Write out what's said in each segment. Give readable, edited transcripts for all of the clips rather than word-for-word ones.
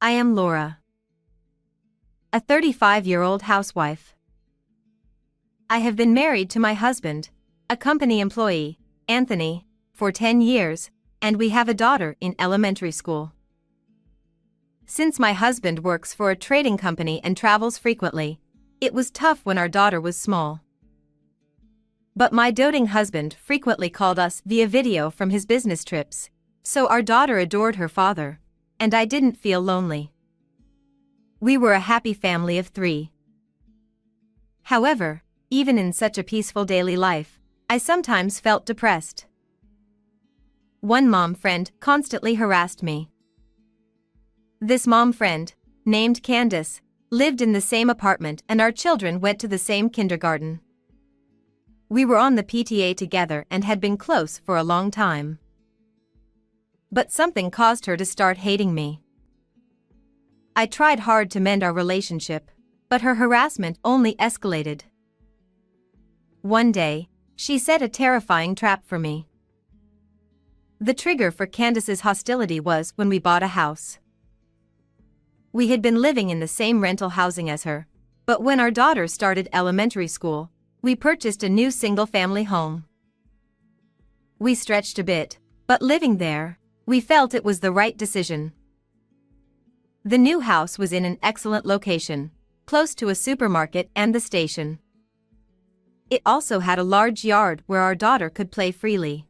I am Laura, a 35-year-old housewife. I have been married to my husband, a company employee, Anthony, for 10 years, and we have a daughter in elementary school. Since my husband works for a trading company and travels frequently, it was tough when our daughter was small. But my doting husband frequently called us via video from his business trips, so our daughter adored her father, and I didn't feel lonely. We were a happy family of 3. However, even in such a peaceful daily life, I sometimes felt depressed. One mom friend constantly harassed me. This mom friend, named Candace, lived in the same apartment and our children went to the same kindergarten. We were on the PTA together and had been close for a long time. But something caused her to start hating me. I tried hard to mend our relationship, but her harassment only escalated. One day, she set a terrifying trap for me. The trigger for Candace's hostility was when we bought a house. We had been living in the same rental housing as her, but when our daughter started elementary school, we purchased a new single-family home. We stretched a bit, but living there, we felt it was the right decision. The new house was in an excellent location, close to a supermarket and the station. It also had a large yard where our daughter could play freely.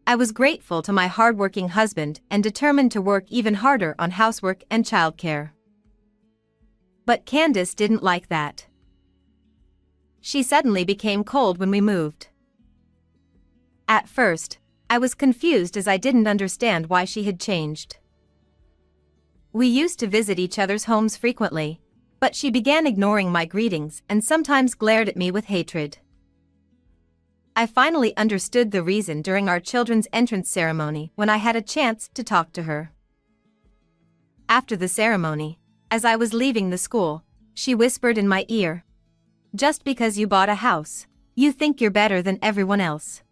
I was grateful to my hardworking husband and determined to work even harder on housework and childcare. But Candace didn't like that. She suddenly became cold when we moved. At first, I was confused as I didn't understand why she had changed. We used to visit each other's homes frequently, but she began ignoring my greetings and sometimes glared at me with hatred. I finally understood the reason during our children's entrance ceremony when I had a chance to talk to her. After the ceremony, as I was leaving the school, she whispered in my ear, "Just because you bought a house, you think you're better than everyone else.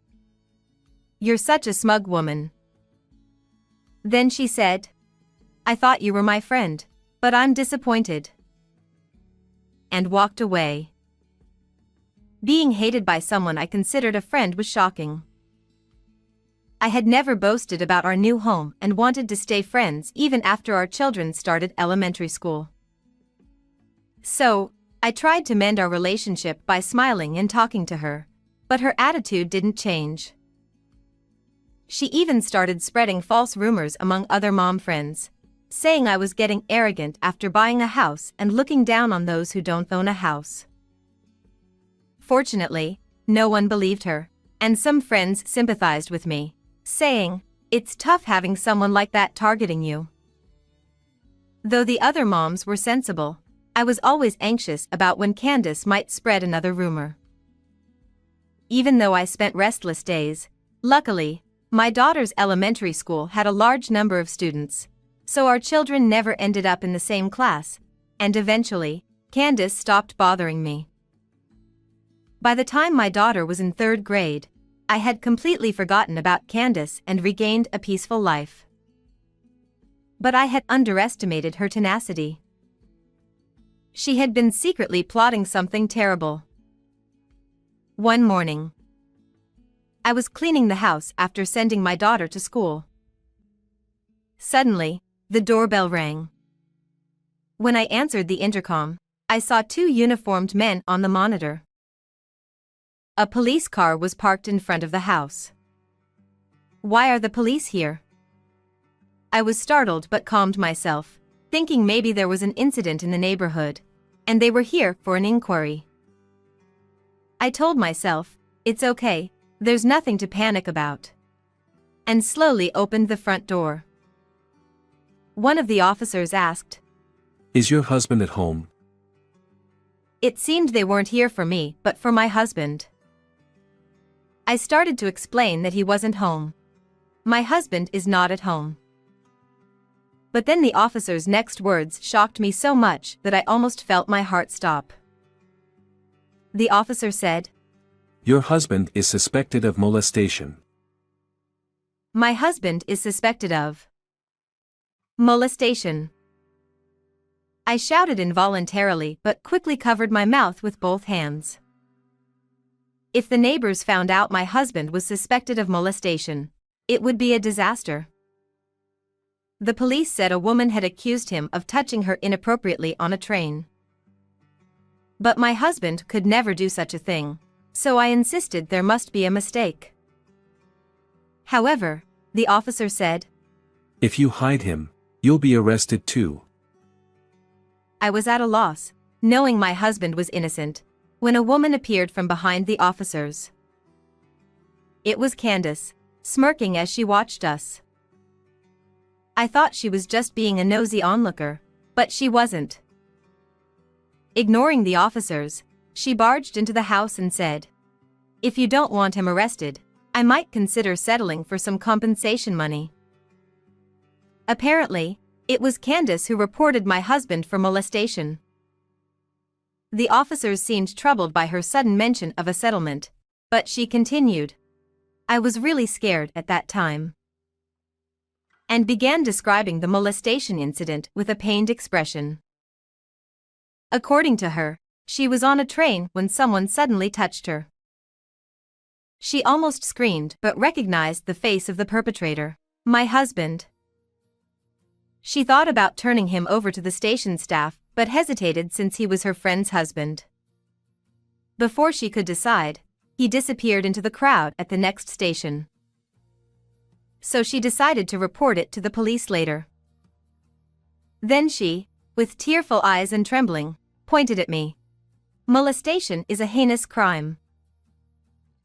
You're such a smug woman." Then she said, "I thought you were my friend, but I'm disappointed," and walked away. Being hated by someone I considered a friend was shocking. I had never boasted about our new home and wanted to stay friends even after our children started elementary school. So, I tried to mend our relationship by smiling and talking to her, but her attitude didn't change. She even started spreading false rumors among other mom friends, saying I was getting arrogant after buying a house and looking down on those who don't own a house. Fortunately, no one believed her, and some friends sympathized with me, saying, "It's tough having someone like that targeting you." Though the other moms were sensible, I was always anxious about when Candace might spread another rumor. Even though I spent restless days, luckily, my daughter's elementary school had a large number of students, so our children never ended up in the same class, and eventually, Candace stopped bothering me. By the time my daughter was in 3rd grade, I had completely forgotten about Candace and regained a peaceful life. But I had underestimated her tenacity. She had been secretly plotting something terrible. One morning, I was cleaning the house after sending my daughter to school. Suddenly, the doorbell rang. When I answered the intercom, I saw 2 uniformed men on the monitor. A police car was parked in front of the house. "Why are the police here?" I was startled but calmed myself, thinking maybe there was an incident in the neighborhood, and they were here for an inquiry. I told myself, "It's okay, there's nothing to panic about," and slowly opened the front door. One of the officers asked, "Is your husband at home?" It seemed they weren't here for me but for my husband. I started to explain that he wasn't home. "My husband is not at home." But then the officer's next words shocked me so much that I almost felt my heart stop. The officer said, "Your husband is suspected of molestation." My husband is suspected of Molestation. I shouted involuntarily but quickly covered my mouth with both hands. If the neighbors found out my husband was suspected of molestation, it would be a disaster. The police said a woman had accused him of touching her inappropriately on a train. But my husband could never do such a thing, so I insisted there must be a mistake. However, the officer said, If you hide him, you'll be arrested too. I was at a loss, knowing my husband was innocent, when a woman appeared from behind the officers. It was Candace, smirking as she watched us. I thought she was just being a nosy onlooker, but she wasn't. Ignoring the officers, she barged into the house and said, "If you don't want him arrested, I might consider settling for some compensation money." Apparently, it was Candace who reported my husband for molestation. The officers seemed troubled by her sudden mention of a settlement, but she continued. I was really scared at that time. And began describing the molestation incident with a pained expression. According to her, she was on a train when someone suddenly touched her. She almost screamed but recognized the face of the perpetrator, my husband. She thought about turning him over to the station staff but hesitated since he was her friend's husband. Before she could decide, he disappeared into the crowd at the next station. So she decided to report it to the police later. Then she, with tearful eyes and trembling, pointed at me. Molestation is a heinous crime.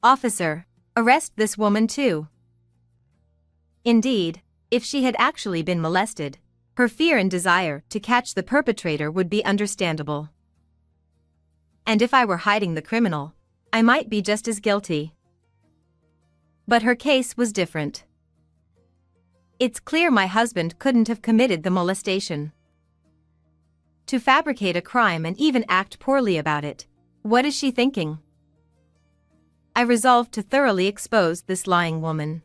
Officer, arrest this woman too. Indeed, if she had actually been molested, her fear and desire to catch the perpetrator would be understandable. And if I were hiding the criminal, I might be just as guilty. But her case was different. It's clear my husband couldn't have committed the molestation. To fabricate a crime and even act poorly about it, what is she thinking? I resolved to thoroughly expose this lying woman.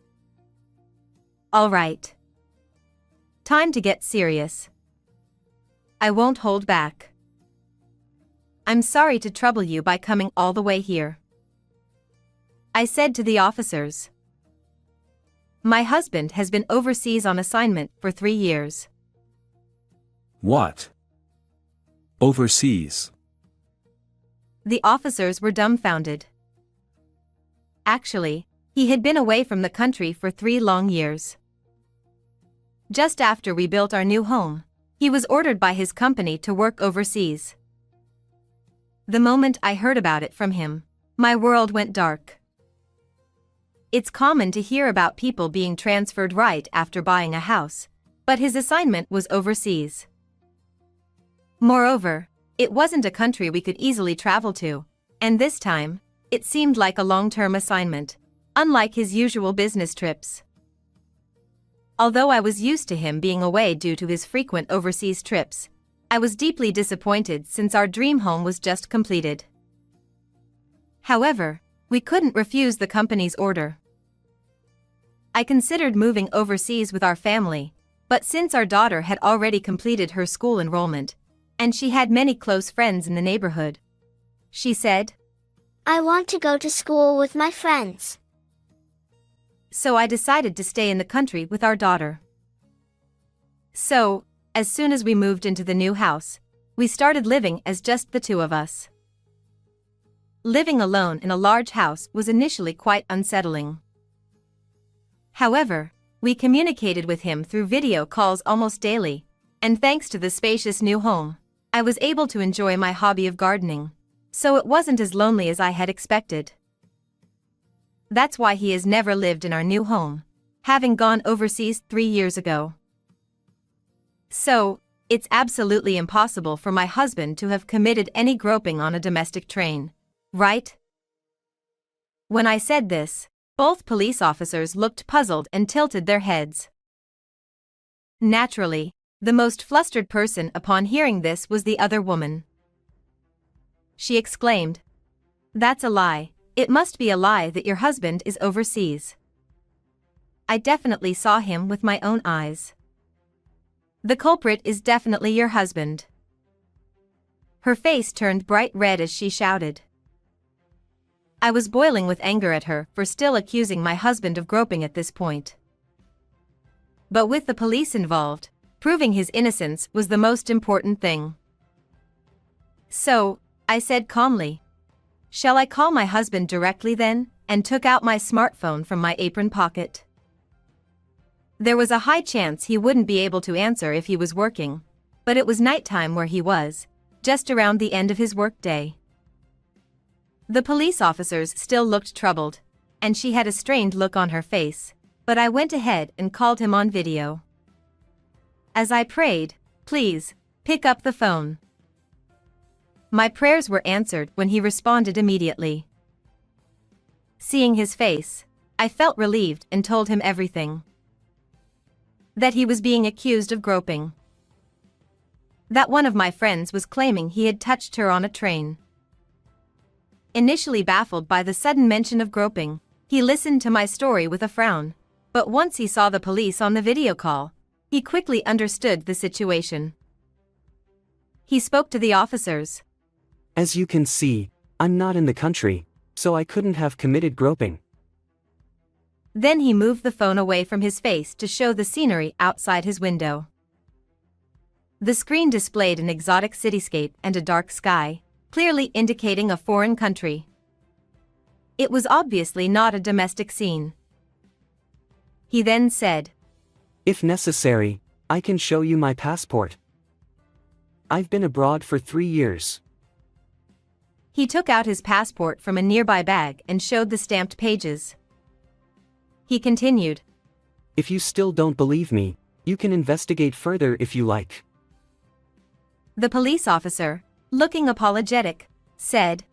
All right. Time to get serious. I won't hold back. I'm sorry to trouble you by coming all the way here, I said to the officers. My husband has been overseas on assignment for 3 years. What? Overseas? The officers were dumbfounded. Actually, he had been away from the country for 3 long years. Just after we built our new home, he was ordered by his company to work overseas. The moment I heard about it from him, my world went dark. It's common to hear about people being transferred right after buying a house, but his assignment was overseas. Moreover, it wasn't a country we could easily travel to, and this time, it seemed like a long-term assignment, unlike his usual business trips. Although I was used to him being away due to his frequent overseas trips, I was deeply disappointed since our dream home was just completed. However, we couldn't refuse the company's order. I considered moving overseas with our family, but since our daughter had already completed her school enrollment, and she had many close friends in the neighborhood, she said, I want to go to school with my friends. So I decided to stay in the country with our daughter. So, as soon as we moved into the new house, we started living as just the 2 of us. Living alone in a large house was initially quite unsettling. However, we communicated with him through video calls almost daily, and thanks to the spacious new home, I was able to enjoy my hobby of gardening, so it wasn't as lonely as I had expected. That's why he has never lived in our new home, having gone overseas 3 years ago. So, it's absolutely impossible for my husband to have committed any groping on a domestic train, right? When I said this, both police officers looked puzzled and tilted their heads. Naturally, the most flustered person upon hearing this was the other woman. She exclaimed, "That's a lie. It must be a lie that your husband is overseas. I definitely saw him with my own eyes." The culprit is definitely your husband." Her face turned bright red as she shouted. I was boiling with anger at her for still accusing my husband of groping at this point. But with the police involved, proving his innocence was the most important thing. "So," I said calmly, "shall I call my husband directly then?" and took out my smartphone from my apron pocket. There was a high chance he wouldn't be able to answer if he was working, but it was nighttime where he was, just around the end of his workday. The police officers still looked troubled, and she had a strained look on her face, but I went ahead and called him on video. As I prayed, "Please, pick up the phone." My prayers were answered when he responded immediately. Seeing his face, I felt relieved and told him everything. That he was being accused of groping. That one of my friends was claiming he had touched her on a train. Initially baffled by the sudden mention of groping, he listened to my story with a frown, but once he saw the police on the video call, he quickly understood the situation. He spoke to the officers. "As you can see, I'm not in the country, so I couldn't have committed groping." Then he moved the phone away from his face to show the scenery outside his window. The screen displayed an exotic cityscape and a dark sky, clearly indicating a foreign country. It was obviously not a domestic scene. He then said, "If necessary, I can show you my passport. I've been abroad for 3 years." He took out his passport from a nearby bag and showed the stamped pages. He continued, "If you still don't believe me, you can investigate further if you like." The police officer, looking apologetic, said,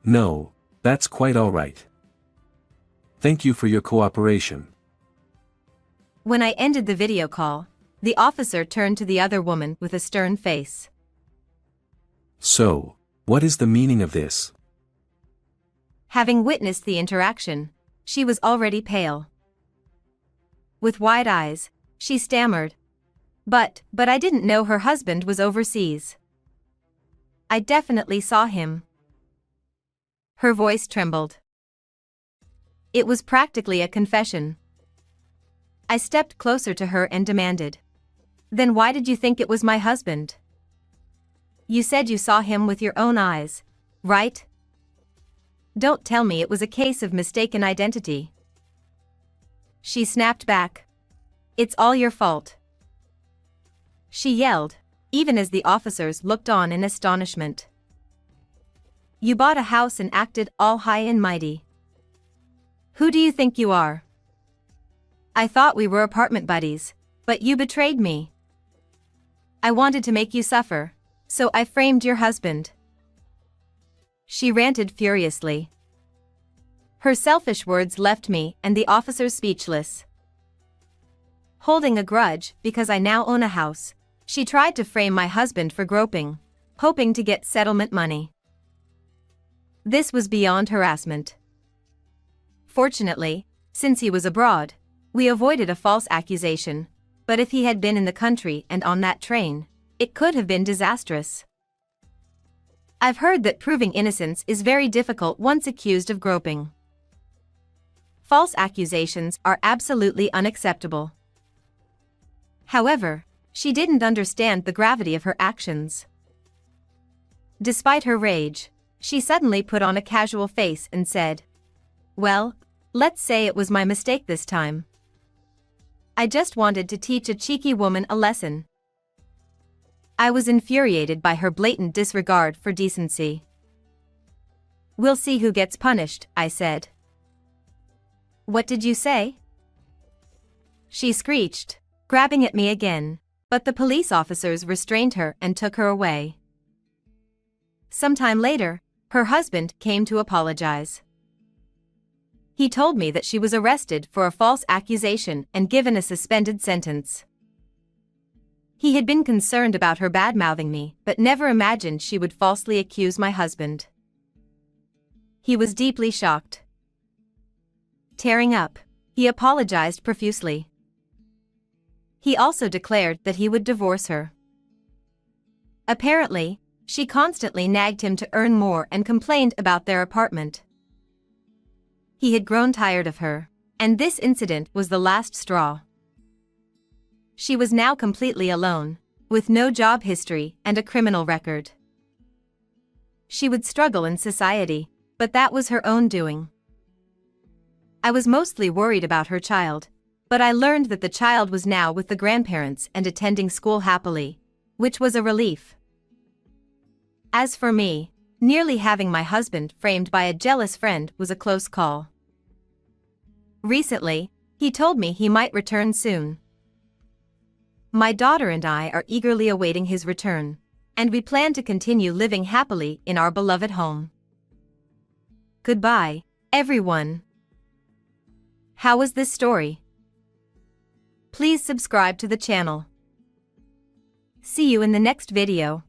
"No, that's quite all right. Thank you for your cooperation." When I ended the video call, the officer turned to the other woman with a stern face. "So, what is the meaning of this?" Having witnessed the interaction, she was already pale. With wide eyes, she stammered, But I didn't know her husband was overseas. I definitely saw him." Her voice trembled. It was practically a confession. I stepped closer to her and demanded, "Then why did you think it was my husband? You said you saw him with your own eyes, right? Don't tell me it was a case of mistaken identity." She snapped back, "It's all your fault." She yelled, even as the officers looked on in astonishment. "You bought a house and acted all high and mighty. Who do you think you are? I thought we were apartment buddies, but you betrayed me. I wanted to make you suffer, so I framed your husband." She ranted furiously. Her selfish words left me and the officers speechless. Holding a grudge because I now own a house, she tried to frame my husband for groping, hoping to get settlement money. This was beyond harassment. Fortunately, since he was abroad, we avoided a false accusation, but if he had been in the country and on that train, it could have been disastrous. I've heard that proving innocence is very difficult once accused of groping. False accusations are absolutely unacceptable. However, she didn't understand the gravity of her actions. Despite her rage, she suddenly put on a casual face and said, "Well, let's say it was my mistake this time. I just wanted to teach a cheeky woman a lesson." I was infuriated by her blatant disregard for decency. "We'll see who gets punished," I said. "What did you say?" She screeched, grabbing at me again, but the police officers restrained her and took her away. Sometime later, her husband came to apologize. He told me that she was arrested for a false accusation and given a suspended sentence. He had been concerned about her bad-mouthing me, but never imagined she would falsely accuse my husband. He was deeply shocked. Tearing up, he apologized profusely. He also declared that he would divorce her. Apparently, she constantly nagged him to earn more and complained about their apartment. He had grown tired of her, and this incident was the last straw. She was now completely alone, with no job history and a criminal record. She would struggle in society, but that was her own doing. I was mostly worried about her child, but I learned that the child was now with the grandparents and attending school happily, which was a relief. As for me, nearly having my husband framed by a jealous friend was a close call. Recently, he told me he might return soon. My daughter and I are eagerly awaiting his return, and we plan to continue living happily in our beloved home. Goodbye, everyone. How was this story? Please subscribe to the channel. See you in the next video.